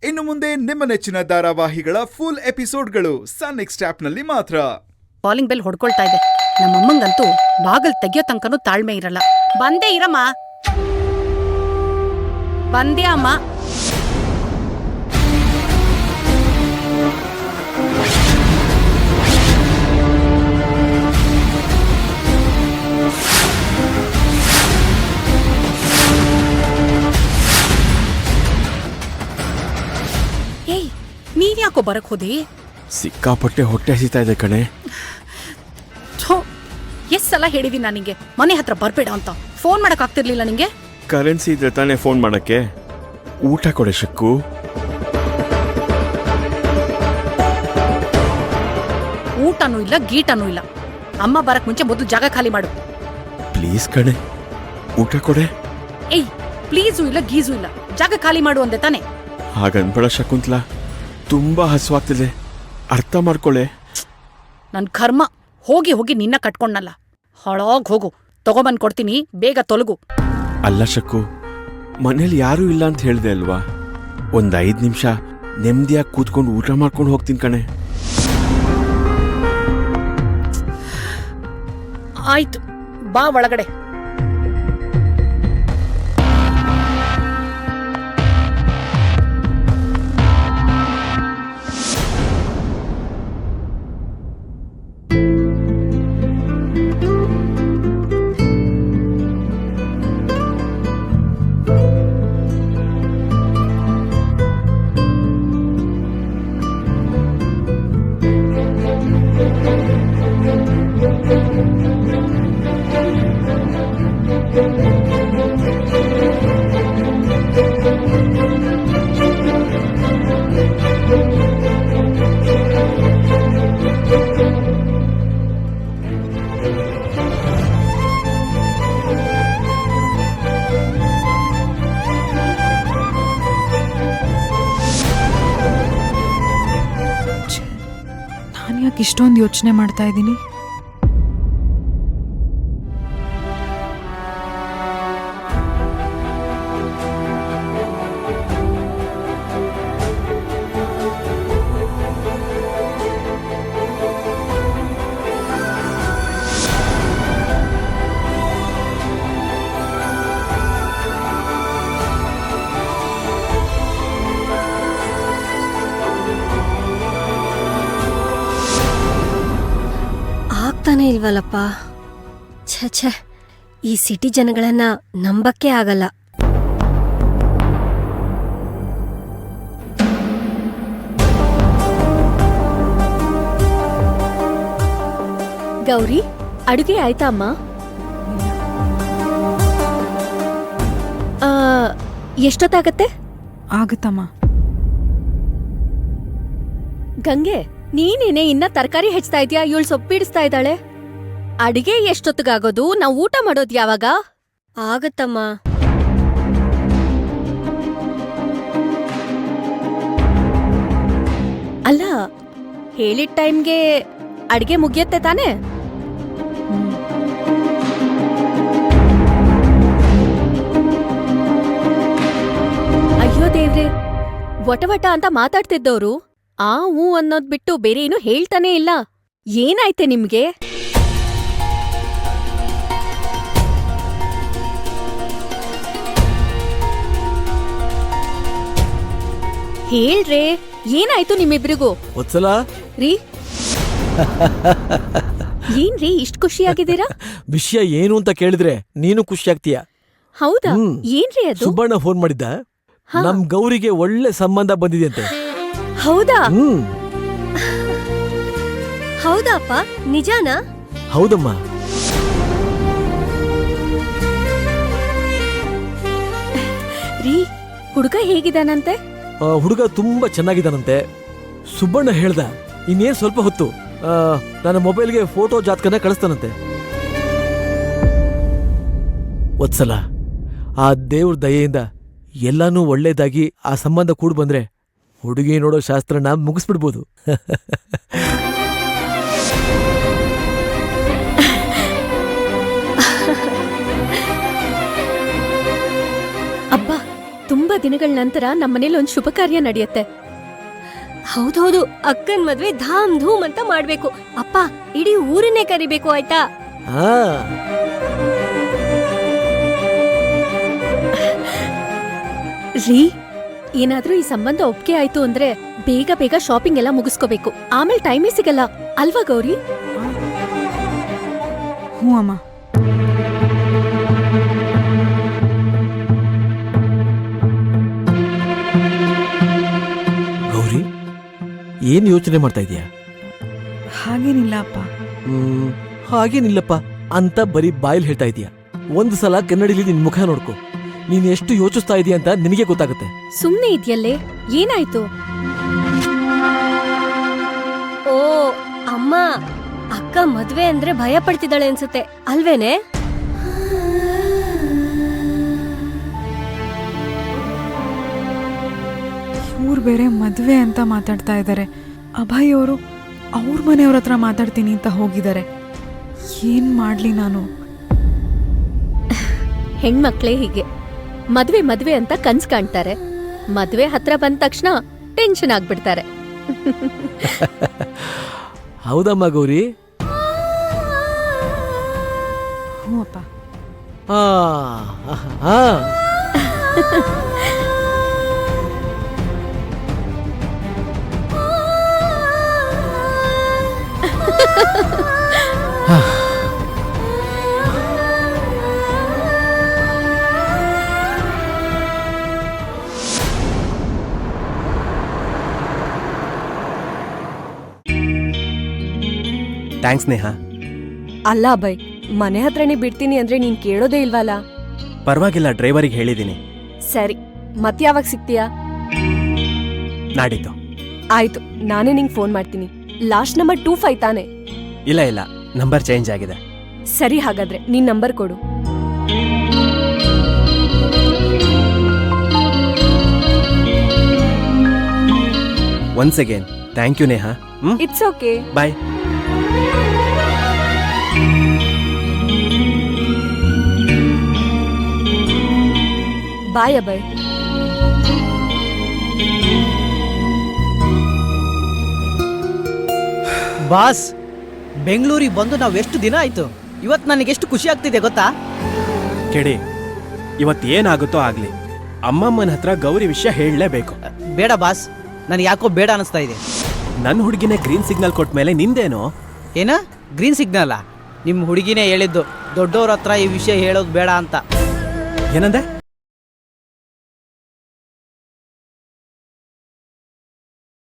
ಇನ್ನು ಮುಂದೆ ನಿಮ್ಮ ನೆಚ್ಚಿನ ಧಾರಾವಾಹಿಗಳ ಫುಲ್ ಎಪಿಸೋಡ್ಗಳು ಸನ್ ನೆಕ್ಸ್ಟ್ ಆಪ್ನಲ್ಲಿ ಮಾತ್ರ. ಕಾಲಿಂಗ್ ಬೆಲ್ ಹೊಡ್ಕೊಳ್ತಾ ಇದೆ. ನಮ್ಮಮ್ಮಂಗಂತೂ ಬಾಗಲ್ ತೆಗಿಯೋ ತನಕನೂ ತಾಳ್ಮೆ ಇರಲ್ಲ. ಬಂದೇ ಇರಮ್ಮ. ಬಂದ್ಯಾ ಅಮ್ಮ? ಏಯ್, ನೀವ್ಯಾಕೋ ಬರಕ್ ಹೋದಿ? ಸಿಕ್ಕಾಪಟ್ಟೆ ಹೊಟ್ಟೆ ಹಸಿತಾ ಇದೆ ಕಣೆ. ಎಷ್ಟ್ ಸಲ ಹೇಳಿದೀನಿ ನನಗೆ ಮನೆ ಹತ್ರ ಬರ್ಬೇಡ ಅಂತ. ಫೋನ್ ಮಾಡಕ್ ಆಗ್ತಿರ್ಲಿಲ್ಲ ನಿಂಗೆ? ಕರೆನ್ಸಿ ಇದ್ರೆ ತಾನೇ ಫೋನ್ ಮಾಡಕ್ಕೆ. ಊಟ ಕೊಡೆ ಶಕ್ಕು. ಊಟನೂ ಇಲ್ಲ ಗೀಟನೂ ಇಲ್ಲ. ಅಮ್ಮ ಬರಕ್ ಮುಂಚೆ ಮೊದಲು ಜಾಗ ಖಾಲಿ ಮಾಡು. ಪ್ಲೀಸ್ ಕಣೆ, ಊಟ ಕೊಡೆ. ಏಯ್, ಪ್ಲೀಸು ಇಲ್ಲ ಗೀಸು ಇಲ್ಲ, ಜಾಗ ಖಾಲಿ ಮಾಡು ಅಂದೆ ತಾನೆ. ಹಾಗನ್ಬೇಡ ಶಕುಂತ್ಲಾ, ತುಂಬಾ ಹಸುವಾಗ್ತಿದೆ, ಅರ್ಥ ಮಾಡ್ಕೊಳ್ಳೆ. ನನ್ ಕರ್ಮ, ಹೋಗಿ ಹೋಗಿ ನಿನ್ನ ಕಟ್ಕೊಂಡಲ್ಲ. ಹಾಳಾಗ್ ಹೋಗು, ತಗೊಬಂದ್ ಕೊಡ್ತೀನಿ, ಬೇಗ ತೊಲಗು. ಅಲ್ಲ ಶಕ್ಕು, ಮನೇಲಿ ಯಾರೂ ಇಲ್ಲ ಅಂತ ಹೇಳ್ದೆ ಅಲ್ವಾ? 5 ನಿಮಿಷ ನೆಮ್ಮದಿಯಾಗಿ ಕೂತ್ಕೊಂಡು ಊಟ ಮಾಡ್ಕೊಂಡು ಹೋಗ್ತೀನಿ ಕಣೆ. ಆಯ್ತು, ಬಾ ಒಳಗಡೆ. ಯಾಕೆ ಇಷ್ಟೊಂದು ಯೋಚನೆ ಮಾಡ್ತಾ ಇದ್ದೀನಿ? ಇಲ್ವಲ್ಲಪ್ಪ. ಛೆ, ಈ ಸಿಟಿ ಜನಗಳನ್ನ ನಂಬಕ್ಕೆ ಆಗಲ್ಲ. ಗೌರಿ, ಅಡುಗೆ ಆಯ್ತಾ ಅಮ್ಮ? ಎಷ್ಟೊತ್ತಾಗತ್ತೆ? ಆಗತ್ತಮ್ಮ. ಗಂಗೆ, ನೀನೇನೆ ಇನ್ನ ತರಕಾರಿ ಹೆಚ್ಚ್ತಾ ಇದ್ಯಾ? ಇವಳು ಸೊಪ್ಪು ಬಿಡಿಸ್ತಾ ಇದ್ದಾಳೆ. ಅಡಿಗೆ ಎಷ್ಟೊತ್ತಿಗಾಗೋದು? ನಾವು ಊಟ ಮಾಡೋದು ಯಾವಾಗ? ಆಗತ್ತಮ್ಮ. ಅಲ್ಲ, ಹೇಳಿದ ಟೈಮ್ಗೆ ಅಡಿಗೆ ಮುಗಿಯತ್ತೆ ತಾನೆ? ಅಯ್ಯೋ ದೇವ್ರೆ, ವಟವಟ ಅಂತ ಮಾತಾಡ್ತಿದ್ದವ್ರು ಆ ಹೂ ಅನ್ನೋದ್ ಬಿಟ್ಟು ಬೇರೆ ಏನು ಹೇಳ್ತಾನೇ ಇಲ್ಲ. ಏನಾಯ್ತೆ ನಿಮ್ಗೆ? ಹೇಳ್ರೆ, ಏನಾಯ್ತು ನಿಮ್ಮಿಬ್ರಿಗೂ? ಒತ್ಸಲ ರೀ, ಏನ್ರಿ ಇಷ್ಟ್ ಖುಷಿಯಾಗಿದ್ದೀರಾ? ವಿಷಯ ಏನು ಅಂತ ಕೇಳಿದ್ರೆ ನೀನು ಖುಷಿ ಆಗ್ತೀಯ. ಹೌದಾ? ಏನ್ರಿ ಅದು? ಸುಬ್ಬಣ್ಣ ಫೋನ್ ಮಾಡಿದ್ದ. ನಮ್ ಗೌರಿಗೆ ಒಳ್ಳೆ ಸಂಬಂಧ ಬಂದಿದೆಯಂತೆ. ಹೌದಾ? ಹೌದಪ್ಪ, ನಿಜಾನಾ? ಹೌದಮ್ಮ. ರೀ, ಹುಡುಗ ಹೇಗಿದಾನಂತೆ? ಹುಡುಗ ತುಂಬಾ ಚೆನ್ನಾಗಿದ್ದಾನಂತೆ. ಸುಬ್ಬಣ್ಣ ಹೇಳ್ದ ಇನ್ನೇನ್ ಸ್ವಲ್ಪ ಹೊತ್ತು ನನ್ನ ಮೊಬೈಲ್ಗೆ ಫೋಟೋ ಜಾತಕನ ಕಳಿಸ್ತಾನಂತೆ. ಒತ್ಸಲ, ಆ ದೇವ್ರ ದಯೆಯಿಂದ ಎಲ್ಲಾನು ಒಳ್ಳೇದಾಗಿ ಆ ಸಂಬಂಧ ಕೂಡ್ ಬಂದ್ರೆ ಹುಡುಗಿ ನೋಡೋ ಶಾಸ್ತ್ರನ ಮುಗಿಸ್ಬಿಡ್ಬೋದು. ಅಬ್ಬಾ, ತುಂಬಾ ದಿನಗಳ ನಂತರ ನಮ್ಮನೇಲಿ ಒಂದ್ ಶುಭ ಕಾರ್ಯ ನಡೆಯುತ್ತೆ. ಹೌದೌದು, ಅಕ್ಕನ್ ಮದ್ವೆ ಧಾಮ್ ಧೂಮ್ ಅಂತ ಮಾಡ್ಬೇಕು. ಅಪ್ಪ, ಇಡೀ ಊರನ್ನೇ ಕರಿಬೇಕು, ಆಯ್ತಾ? ಹಾ ರೀ, ಏನಾದ್ರೂ ಈ ಸಂಬಂಧ ಒಪ್ಗೆ ಆಯ್ತು ಅಂದ್ರೆ ಬೇಗ ಬೇಗ ಶಾಪಿಂಗ್ ಎಲ್ಲ ಮುಗಿಸ್ಕೋಬೇಕು. ಆಮೇಲೆ ಟೈಮೇ ಸಿಗಲ್ಲ ಅಲ್ವಾ ಗೌರಿ? ಹ್ಞೂ ಅಮ್ಮ. ಗೌರಿ, ಏನ್ ಯೋಚನೆ ಮಾಡ್ತಾ ಇದೀಯಾ? ಹಾಗೇನಿಲ್ಲ ಅಪ್ಪ. ಹಾಗೇನಿಲ್ಲಪ್ಪ ಅಂತ ಬರೀ ಬಾಯಲ್ಲಿ ಹೇಳ್ತಾ ಇದೀಯಾ. ಒಂದು ಸಲ ಕನ್ನಡಿಲಿ ನಿನ್ ಮುಖ ನೋಡ್ಕೊ. ನೀನ್ ಎಷ್ಟು ಯೋಚಿಸ್ತಾ ಇದೀಯ ಅಂತ ನಿನಗೆ ಗೊತ್ತಾಗುತ್ತೆ. ಸುಮ್ನೆ ಇದ್ಯಲ್ಲೇ, ಏನಾಯ್ತು? ಓ ಅಮ್ಮ, ಅಕ್ಕ ಮದ್ವೆ ಅಂದ್ರೆ ಭಯ ಪಡ್ತಿದ್ದಾಳೆ ಅನ್ಸುತ್ತೆ, ಅಲ್ವೇನೆ? ಇವ್ರು ಬೇರೆ ಮದ್ವೆ ಅಂತ ಮಾತಾಡ್ತಾ ಇದ್ದಾರೆ. ಅಭಯ್ ಅವರು ಅವ್ರ ಮನೆಯವ್ರ ಹತ್ರ ಮಾತಾಡ್ತೀನಿ ಅಂತ ಹೋಗಿದ್ದಾರೆ. ಏನ್ ಮಾಡ್ಲಿ ನಾನು? ಹೆಣ್ಮಕ್ಳೇ ಹೀಗೆ, ಮದ್ವೆ ಮದ್ವೆ ಅಂತ ಕನ್ಸ್ ಕಾಣ್ತಾರೆ. ಮದ್ವೆ ಹತ್ರ ಬಂದ ತಕ್ಷಣ ಟೆನ್ಷನ್ ಆಗ್ಬಿಡ್ತಾರೆ. ಹೌದಮ್ಮ ಗೌರಿ? ಹ್ಞೂ ಅಪ್ಪ. ಆ, ಆ. ಥ್ಯಾಂಕ್ಸ್ ನೇಹಾ. ಅಲ್ಲ ಅಭಯ್, ಮನೆ ಹತ್ರನೇ ಬಿಡ್ತೀನಿ ಅಂದ್ರೆ ನೀನ್ ಕೇಳೋದೇ ಇಲ್ವಲ್ಲ. ಪರವಾಗಿಲ್ಲ, ಡ್ರೈವರಿಗೆ ಹೇಳಿದ್ದೀನಿ. ಸರಿ, ಮತ್ಯಾವಾಗ ಸಿಗ್ತೀಯಾ? ನಾಡಿದ್ದು. ಆಯ್ತು, ನಾನೇ ನಿಂಗ್ ಫೋನ್ ಮಾಡ್ತೀನಿ. ಲಾಸ್ಟ್ ನಂಬರ್ 25 ತಾನೆ? ಇಲ್ಲ ಇಲ್ಲ, ನಂಬರ್ ಚೇಂಜ್ ಆಗಿದೆ. ಸರಿ, ಹಾಗಾದ್ರೆ ನಿನ್ ನಂಬರ್ ಕೊಡು. Once again thank you Neha. It's okay. Bye. Bye Abhay. Boss, ಬೆಂಗಳೂರಿಗೆ ಬಂದು ನಾವು ಎಷ್ಟು ದಿನ ಆಯ್ತು. ಇವತ್ತು ನನಗೆಷ್ಟು ಖುಷಿ ಆಗ್ತಿದೆ ಗೊತ್ತಾ? ಕೆಡಿ, ಇವತ್ತೇನಾಗುತ್ತೋ ಆಗ್ಲಿ, ಅಮ್ಮಮ್ಮನ ಹತ್ರ ಗೌರಿ ವಿಷಯ ಹೇಳಲೇಬೇಕು. ಬೇಡ ಬಾಸ್, ನನಗೆ ಯಾಕೋ ಬೇಡ ಅನಿಸ್ತಾ ಇದೆ. ನನ್ನ ಹುಡುಗಿನೇ ಗ್ರೀನ್ ಸಿಗ್ನಲ್ ಕೊಟ್ಟ ಮೇಲೆ ನಿಂದೇನೋ? ಏನ ಗ್ರೀನ್ ಸಿಗ್ನಲ್ಲ? ನಿಮ್ಮ ಹುಡುಗಿನೇ ಹೇಳಿದ್ದು ದೊಡ್ಡವ್ರ ಹತ್ರ ಈ ವಿಷಯ ಹೇಳೋದು ಬೇಡ ಅಂತ. ಏನಂದೆ?